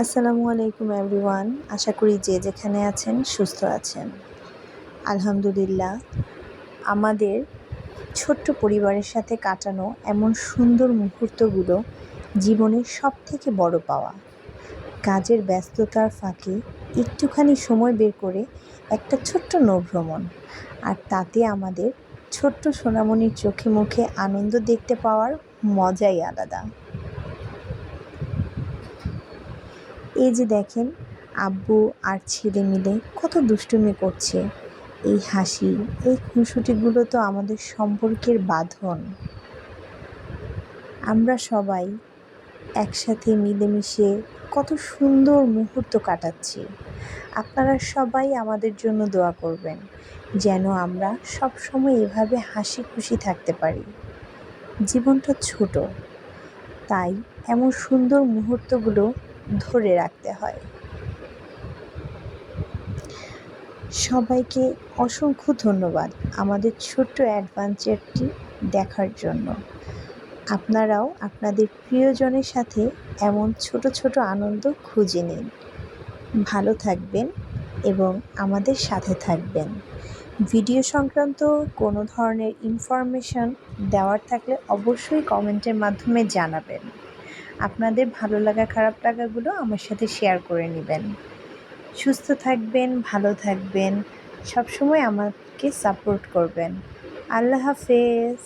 আসসালামু আলাইকুম এভরিওয়ান। আশা করি যে যেখানে আছেন সুস্থ আছেন। আলহামদুলিল্লাহ, আমাদের ছোট্ট পরিবারের সাথে কাটানো এমন সুন্দর মুহূর্তগুলো জীবনের সবথেকে বড় পাওয়া। কাজের ব্যস্ততার ফাঁকে একটুখানি সময় বের করে একটা ছোট্ট নৌভ্রমণ, আর তাতে আমাদের ছোট্ট সোনামণির চোখে মুখে আনন্দ দেখতে পাওয়ার মজাই আলাদা। এই যে দেখেন, আব্বু আর ছেলে মিলে কত দুষ্টুমি করছে। এই হাসি, এই খুনসুটিগুলো তো আমাদের সম্পর্কের বাঁধন। আমরা সবাই একসাথে মিলেমিশে কত সুন্দর মুহূর্ত কাটাচ্ছি। আপনারা সবাই আমাদের জন্য দোয়া করবেন, যেন আমরা সবসময় এভাবে হাসি খুশি থাকতে পারি। জীবনটা ছোট, তাই এমন সুন্দর মুহূর্তগুলো ধরে রাখতে হয়। সবাইকে অসংখ্য ধন্যবাদ আমাদের ছোট্ট অ্যাডভেঞ্চারটি দেখার জন্য। আপনারাও আপনাদের প্রিয়জনের সাথে এমন ছোট ছোট আনন্দ খুঁজে নিন। ভালো থাকবেন এবং আমাদের সাথে থাকবেন। ভিডিও সংক্রান্ত কোনো ধরনের ইনফরমেশন দেওয়ার থাকলে অবশ্যই কমেন্টের মাধ্যমে জানাবেন। আপনাদের ভালো লাগা খারাপ লাগাগুলো আমার সাথে শেয়ার করে নেবেন। সুস্থ থাকবেন, ভালো থাকবেন, সবসময় আমাকে সাপোর্ট করবেন। আল্লাহ হাফেজ।